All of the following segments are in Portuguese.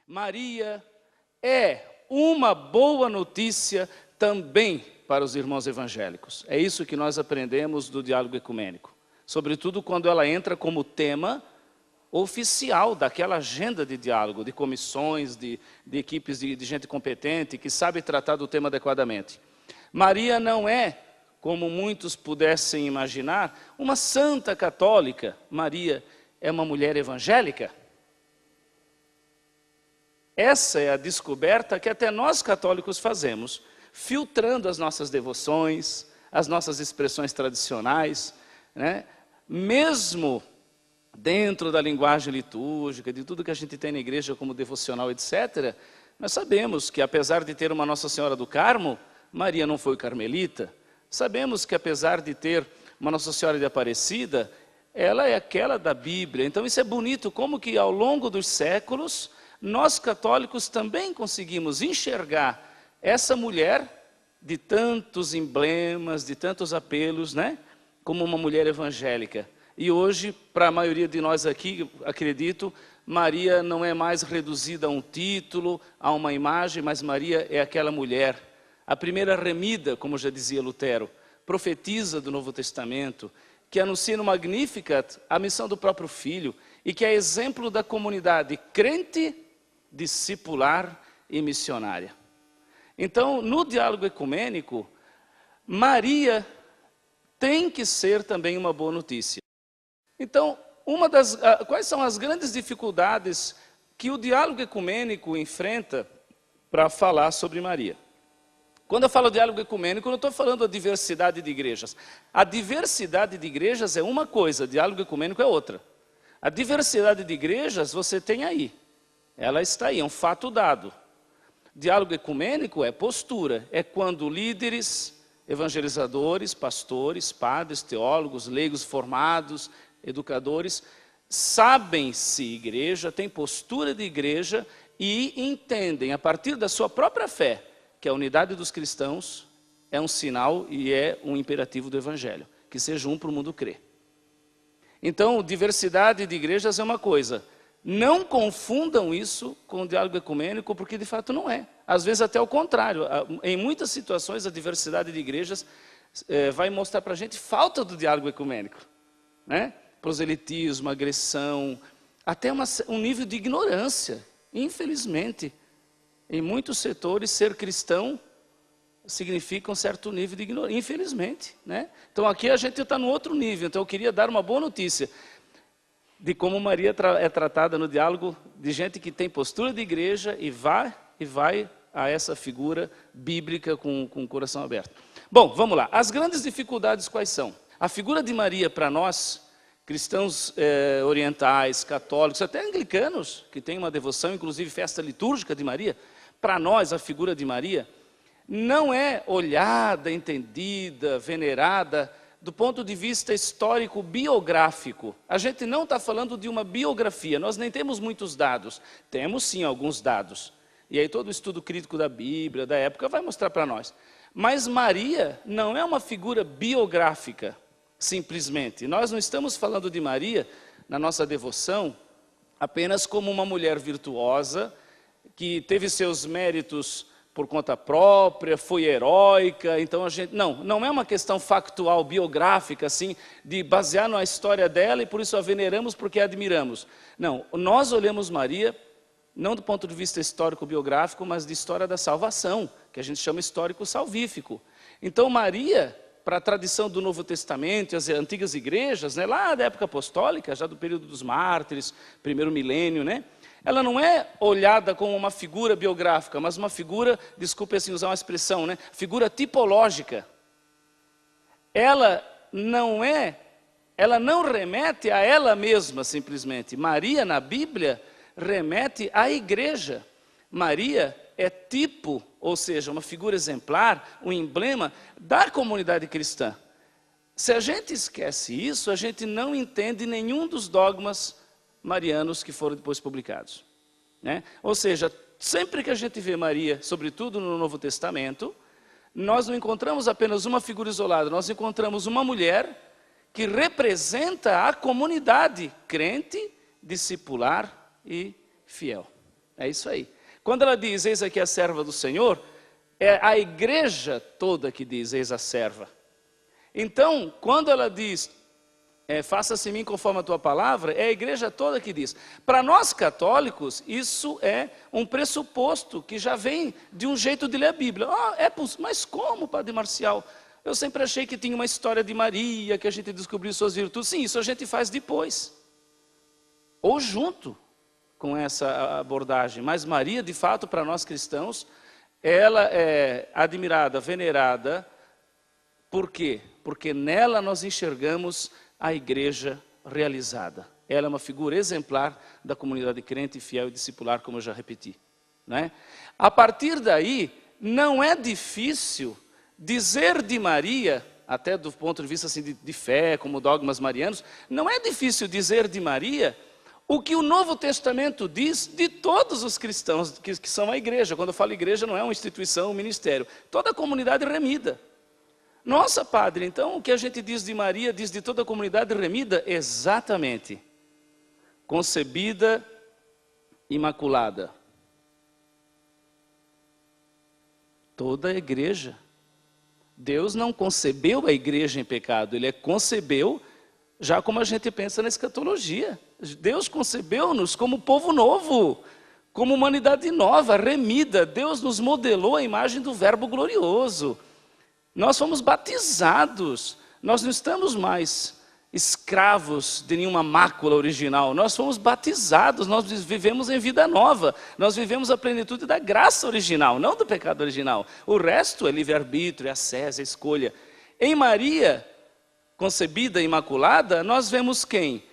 Maria é uma boa notícia também para os irmãos evangélicos. É isso que nós aprendemos do diálogo ecumênico. Sobretudo quando ela entra como tema oficial daquela agenda de diálogo, de comissões, de equipes de gente competente, que sabe tratar do tema adequadamente. Maria não é, como muitos pudessem imaginar, uma santa católica. Maria é uma mulher evangélica. Essa é a descoberta que até nós católicos fazemos, filtrando as nossas devoções, as nossas expressões tradicionais, né? Mesmo dentro da linguagem litúrgica, de tudo que a gente tem na igreja como devocional, etc., nós sabemos que apesar de ter uma Nossa Senhora do Carmo, Maria não foi carmelita. Sabemos que apesar de ter uma Nossa Senhora de Aparecida, ela é aquela da Bíblia. Então isso é bonito, como que ao longo dos séculos, nós católicos também conseguimos enxergar essa mulher de tantos emblemas, de tantos apelos, né? Como uma mulher evangélica. E hoje, para a maioria de nós aqui, acredito, Maria não é mais reduzida a um título, a uma imagem, mas Maria é aquela mulher, a primeira remida, como já dizia Lutero, profetisa do Novo Testamento, que anuncia no Magnificat a missão do próprio Filho e que é exemplo da comunidade crente, discipular e missionária. Então, no diálogo ecumênico, Maria tem que ser também uma boa notícia. Então, quais são as grandes dificuldades que o diálogo ecumênico enfrenta para falar sobre Maria? Quando eu falo diálogo ecumênico, eu não estou falando da diversidade de igrejas. A diversidade de igrejas é uma coisa, diálogo ecumênico é outra. A diversidade de igrejas você tem aí. Ela está aí, é um fato dado. Diálogo ecumênico é postura, é quando líderes, evangelizadores, pastores, padres, teólogos, leigos formados, educadores, sabem-se igreja, têm postura de igreja e entendem, a partir da sua própria fé, que a unidade dos cristãos é um sinal e é um imperativo do Evangelho, que seja um para o mundo crer. Então, diversidade de igrejas é uma coisa. Não confundam isso com o diálogo ecumênico, porque de fato não é. Às vezes até o contrário. Em muitas situações a diversidade de igrejas vai mostrar para a gente falta do diálogo ecumênico, né? Proselitismo, agressão, até um nível de ignorância. Infelizmente, em muitos setores ser cristão significa um certo nível de ignorância, infelizmente, né? Então aqui a gente está no outro nível. Então eu queria dar uma boa notícia de como Maria é tratada no diálogo de gente que tem postura de igreja e vai a essa figura bíblica com o coração aberto. Bom, vamos lá. As grandes dificuldades quais são? A figura de Maria para nós, cristãos orientais, católicos, até anglicanos, que têm uma devoção, inclusive festa litúrgica de Maria, para nós a figura de Maria não é olhada, entendida, venerada, do ponto de vista histórico-biográfico. A gente não está falando de uma biografia, nós nem temos muitos dados. Temos sim alguns dados. E aí todo o estudo crítico da Bíblia, da época, vai mostrar para nós. Mas Maria não é uma figura biográfica, simplesmente. Nós não estamos falando de Maria, na nossa devoção, apenas como uma mulher virtuosa, que teve seus méritos por conta própria, foi heróica, então a gente... Não é uma questão factual, biográfica, assim, de basear na história dela e por isso a veneramos porque a admiramos. Não, nós olhamos Maria, não do ponto de vista histórico-biográfico, mas de história da salvação, que a gente chama histórico-salvífico. Então Maria, para a tradição do Novo Testamento, as antigas igrejas, né, lá da época apostólica, já do período dos mártires, primeiro milênio, né? Ela não é olhada como uma figura biográfica, mas uma figura, desculpe assim usar uma expressão, né? Figura tipológica. Ela não remete a ela mesma simplesmente. Maria na Bíblia remete à igreja. Maria é tipo, ou seja, uma figura exemplar, um emblema da comunidade cristã. Se a gente esquece isso, a gente não entende nenhum dos dogmas marianos que foram depois publicados, né? Ou seja, sempre que a gente vê Maria, sobretudo no Novo Testamento, nós não encontramos apenas uma figura isolada, nós encontramos uma mulher que representa a comunidade crente, discipular e fiel. É isso aí. Quando ela diz, eis aqui a serva do Senhor, é a igreja toda que diz, eis a serva. Então, quando ela diz, faça-se em mim conforme a tua palavra, é a igreja toda que diz. Para nós católicos, isso é um pressuposto que já vem de um jeito de ler a Bíblia. Mas como, Padre Marcial? Eu sempre achei que tinha uma história de Maria, que a gente descobriu suas virtudes. Sim, isso a gente faz depois. Ou junto com essa abordagem. Mas Maria, de fato, para nós cristãos, ela é admirada, venerada. Por quê? Porque nela nós enxergamos a igreja realizada. Ela é uma figura exemplar da comunidade crente, fiel e discipular, como eu já repeti. Né? A partir daí, não é difícil dizer de Maria, até do ponto de vista assim, de fé, como dogmas marianos, não é difícil dizer de Maria o que o Novo Testamento diz de todos os cristãos que são a igreja. Quando eu falo igreja, não é uma instituição, um ministério. Toda a comunidade remida. Nossa, padre, então o que a gente diz de Maria, diz de toda a comunidade remida? Exatamente. Concebida, imaculada. Toda a igreja. Deus não concebeu a igreja em pecado, Ele concebeu, já como a gente pensa na escatologia. Deus concebeu-nos como povo novo, como humanidade nova, remida. Deus nos modelou a imagem do Verbo glorioso. Nós fomos batizados, nós não estamos mais escravos de nenhuma mácula original. Nós fomos batizados, nós vivemos em vida nova. Nós vivemos a plenitude da graça original, não do pecado original. O resto é livre-arbítrio, é ascese, é escolha. Em Maria, concebida imaculada, nós vemos quem?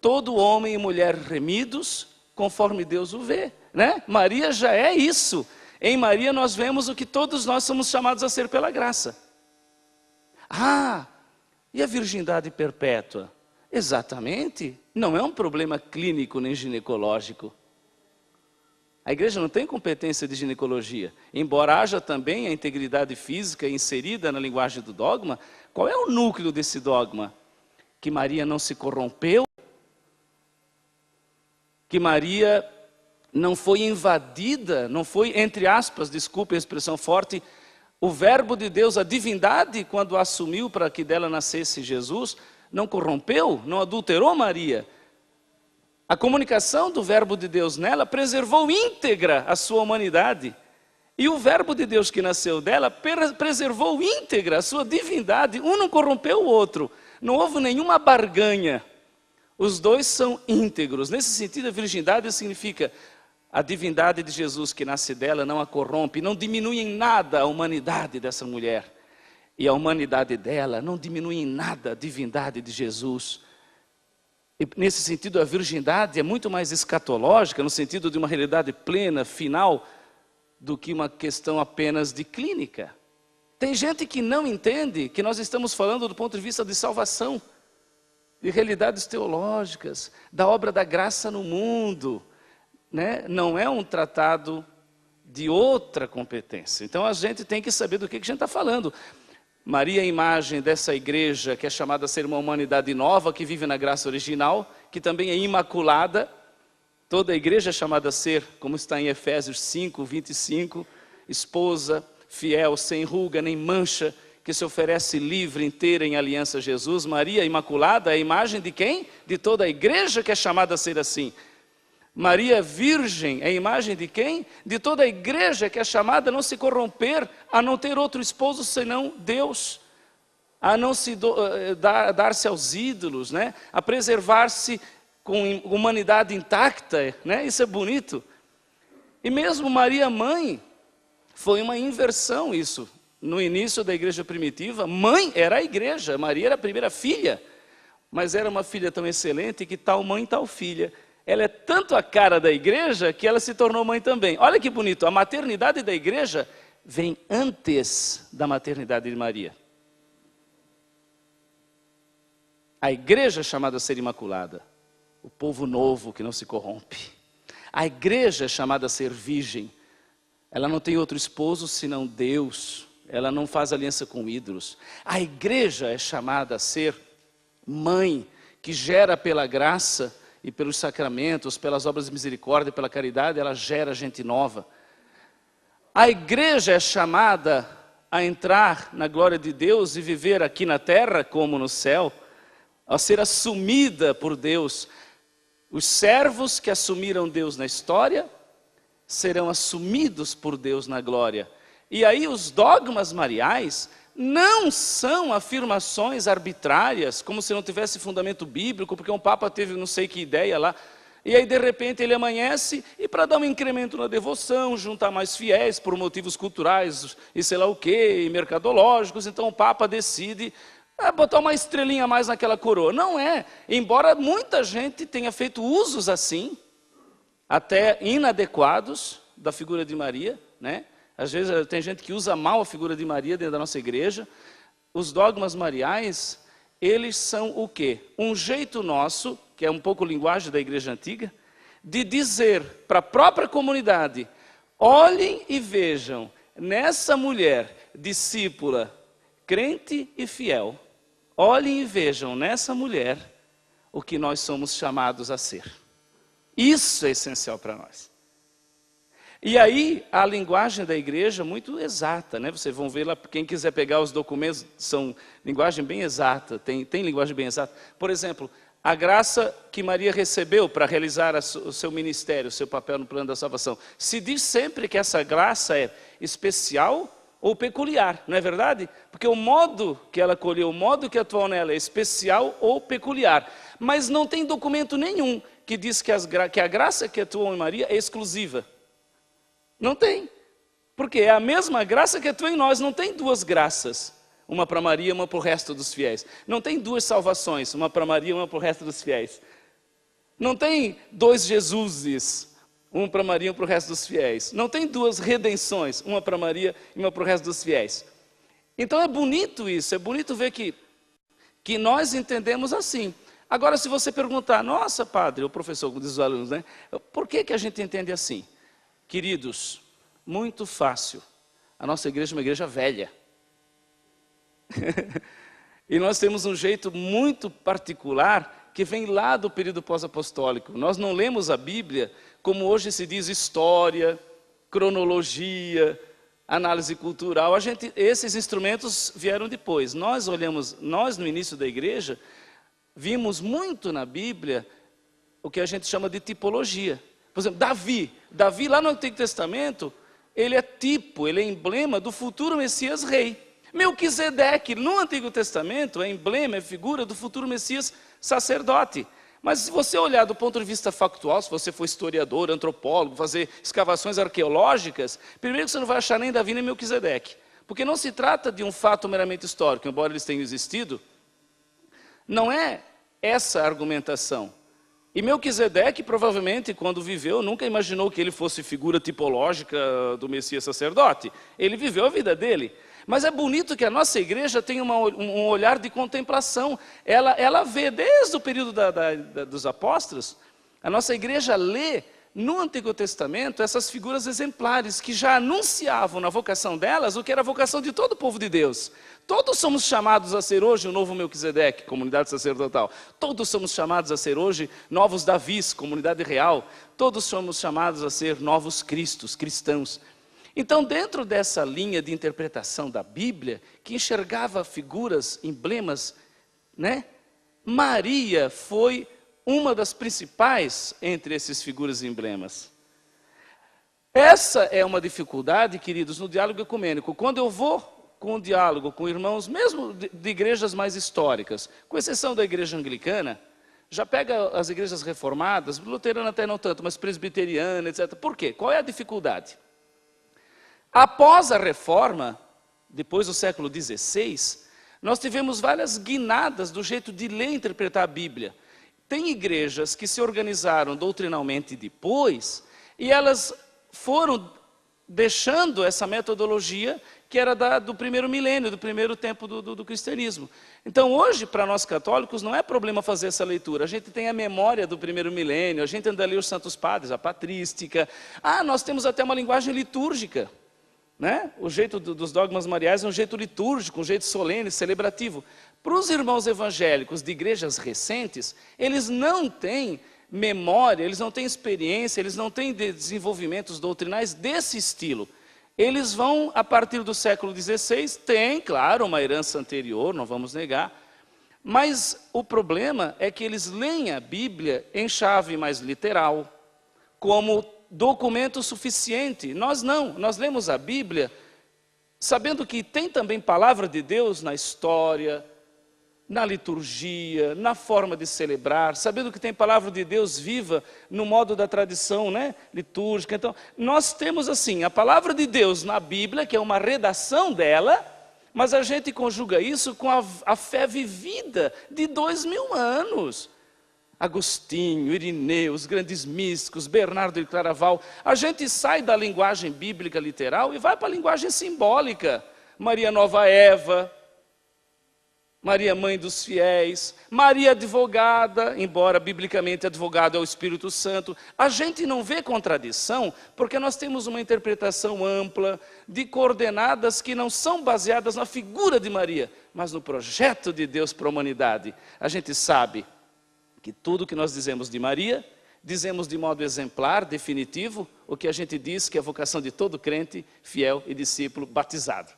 Todo homem e mulher remidos, conforme Deus o vê. Né? Maria já é isso. Em Maria nós vemos o que todos nós somos chamados a ser pela graça. E a virgindade perpétua? Exatamente, não é um problema clínico nem ginecológico. A igreja não tem competência de ginecologia. Embora haja também a integridade física inserida na linguagem do dogma, qual é o núcleo desse dogma? Que Maria não se corrompeu, que Maria não foi invadida, não foi, entre aspas, desculpe a expressão forte, o verbo de Deus, a divindade, quando assumiu para que dela nascesse Jesus, não corrompeu, não adulterou Maria. A comunicação do verbo de Deus nela preservou íntegra a sua humanidade. E o verbo de Deus que nasceu dela preservou íntegra a sua divindade. Um não corrompeu o outro. Não houve nenhuma barganha. Os dois são íntegros. Nesse sentido, a virgindade significa a divindade de Jesus que nasce dela não a corrompe, não diminui em nada a humanidade dessa mulher. E a humanidade dela não diminui em nada a divindade de Jesus. E nesse sentido, a virgindade é muito mais escatológica, no sentido de uma realidade plena, final, do que uma questão apenas de clínica. Tem gente que não entende que nós estamos falando do ponto de vista de salvação, de realidades teológicas, da obra da graça no mundo. Né? Não é um tratado de outra competência. Então a gente tem que saber do que a gente está falando. Maria é a imagem dessa igreja que é chamada a ser uma humanidade nova, que vive na graça original, que também é imaculada. Toda a igreja é chamada a ser, como está em Efésios 5, 25, esposa, fiel, sem ruga nem mancha, que se oferece livre, inteira em aliança a Jesus. Maria imaculada é a imagem de quem? De toda a igreja que é chamada a ser assim. Maria virgem é a imagem de quem? De toda a igreja que é chamada a não se corromper, a não ter outro esposo senão Deus, a não se dar-se aos ídolos, né? A preservar-se com humanidade intacta, né? Isso é bonito. E mesmo Maria mãe, foi uma inversão isso. No início da igreja primitiva, mãe era a igreja, Maria era a primeira filha, mas era uma filha tão excelente que tal mãe, tal filha. Ela é tanto a cara da igreja que ela se tornou mãe também. Olha que bonito, a maternidade da igreja vem antes da maternidade de Maria. A igreja é chamada a ser imaculada, o povo novo que não se corrompe. A igreja é chamada a ser virgem, ela não tem outro esposo senão Deus, ela não faz aliança com ídolos. A igreja é chamada a ser mãe, que gera pela graça, e pelos sacramentos, pelas obras de misericórdia, pela caridade, ela gera gente nova. A igreja é chamada a entrar na glória de Deus e viver aqui na terra como no céu, a ser assumida por Deus. Os servos que assumiram Deus na história serão assumidos por Deus na glória. E aí os dogmas mariais não são afirmações arbitrárias, como se não tivesse fundamento bíblico, porque um papa teve não sei que ideia lá, e aí de repente ele amanhece, e para dar um incremento na devoção, juntar mais fiéis por motivos culturais e sei lá o quê, e mercadológicos, então o papa decide botar uma estrelinha a mais naquela coroa. Não é, embora muita gente tenha feito usos assim, até inadequados da figura de Maria, né? Às vezes tem gente que usa mal a figura de Maria dentro da nossa igreja. Os dogmas mariais, eles são o quê? Um jeito nosso, que é um pouco linguagem da igreja antiga, de dizer para a própria comunidade: olhem e vejam nessa mulher discípula, crente e fiel, olhem e vejam nessa mulher o que nós somos chamados a ser. Isso é essencial para nós. E aí a linguagem da igreja é muito exata, né? Vocês vão ver lá, quem quiser pegar os documentos, são linguagem bem exata, tem linguagem bem exata. Por exemplo, a graça que Maria recebeu para realizar o seu ministério, o seu papel no plano da salvação. Se diz sempre que essa graça é especial ou peculiar, não é verdade? Porque o modo que ela colheu, o modo que atuou nela é especial ou peculiar. Mas não tem documento nenhum que diz que a graça que atuou em Maria é exclusiva. Não tem. Porque é a mesma graça que atua em nós, não tem duas graças. Uma para Maria, uma para o resto dos fiéis. Não tem duas salvações, uma para Maria, uma para o resto dos fiéis. Não tem dois Jesuses, um para Maria e um para o resto dos fiéis. Não tem duas redenções, uma para Maria e uma para o resto dos fiéis. Então é bonito isso, é bonito ver que nós entendemos assim. Agora, se você perguntar: nossa, padre, o professor, como diz os alunos, né? Por que a gente entende assim? Queridos, muito fácil. A nossa igreja é uma igreja velha. E nós temos um jeito muito particular que vem lá do período pós-apostólico. Nós não lemos a Bíblia como hoje se diz história, cronologia, análise cultural. Esses instrumentos vieram depois. Nós no início da igreja, vimos muito na Bíblia o que a gente chama de tipologia. Por exemplo, Davi lá no Antigo Testamento, ele é tipo, ele é emblema do futuro Messias rei. Melquisedeque, no Antigo Testamento, é emblema, é figura do futuro Messias sacerdote. Mas se você olhar do ponto de vista factual, se você for historiador, antropólogo, fazer escavações arqueológicas, primeiro que você não vai achar nem Davi nem Melquisedeque. Porque não se trata de um fato meramente histórico, embora eles tenham existido. Não é essa a argumentação. E Melquisedeque, provavelmente, quando viveu, nunca imaginou que ele fosse figura tipológica do Messias sacerdote. Ele viveu a vida dele. Mas é bonito que a nossa igreja tem um olhar de contemplação. Ela vê, desde o período dos apóstolos, a nossa igreja lê no Antigo Testamento essas figuras exemplares que já anunciavam na vocação delas o que era a vocação de todo o povo de Deus. Todos somos chamados a ser hoje o novo Melquisedeque, comunidade sacerdotal. Todos somos chamados a ser hoje novos Davis, comunidade real. Todos somos chamados a ser novos Cristos, cristãos. Então, dentro dessa linha de interpretação da Bíblia, que enxergava figuras, emblemas, né? Maria foi uma das principais entre essas figuras e emblemas. Essa é uma dificuldade, queridos, no diálogo ecumênico. Quando eu vou com o diálogo com irmãos, mesmo de igrejas mais históricas, com exceção da igreja anglicana, já pega as igrejas reformadas, luterana até não tanto, mas presbiteriana, etc. Por quê? Qual é a dificuldade? Após a reforma, depois do século XVI, nós tivemos várias guinadas do jeito de ler e interpretar a Bíblia. Tem igrejas que se organizaram doutrinalmente depois, e elas foram deixando essa metodologia que era do primeiro milênio, do primeiro tempo do cristianismo. Então hoje, para nós católicos, não é problema fazer essa leitura. A gente tem a memória do primeiro milênio, a gente anda a ler os santos padres, a patrística. Nós temos até uma linguagem litúrgica. Né? O jeito dos dogmas mariais é um jeito litúrgico, um jeito solene, celebrativo. Para os irmãos evangélicos de igrejas recentes, eles não têm memória, eles não têm experiência, eles não têm desenvolvimentos doutrinais desse estilo. Eles vão, a partir do século XVI, tem, claro, uma herança anterior, não vamos negar, mas o problema é que eles leem a Bíblia em chave mais literal, como documento suficiente. Nós não, nós lemos a Bíblia sabendo que tem também palavra de Deus na história, na liturgia, na forma de celebrar, sabendo que tem palavra de Deus viva no modo da tradição, né, litúrgica. Então, nós temos assim, a palavra de Deus na Bíblia, que é uma redação dela, mas a gente conjuga isso com a fé vivida de 2000 anos. Agostinho, Irineu, os grandes místicos, Bernardo de Claraval. A gente sai da linguagem bíblica literal e vai para a linguagem simbólica. Maria Nova Eva, Maria Mãe dos Fiéis, Maria Advogada, embora biblicamente advogado é o Espírito Santo. A gente não vê contradição, porque nós temos uma interpretação ampla de coordenadas que não são baseadas na figura de Maria, mas no projeto de Deus para a humanidade. A gente sabe que tudo que nós dizemos de Maria, dizemos de modo exemplar, definitivo, o que a gente diz que é a vocação de todo crente, fiel e discípulo batizado.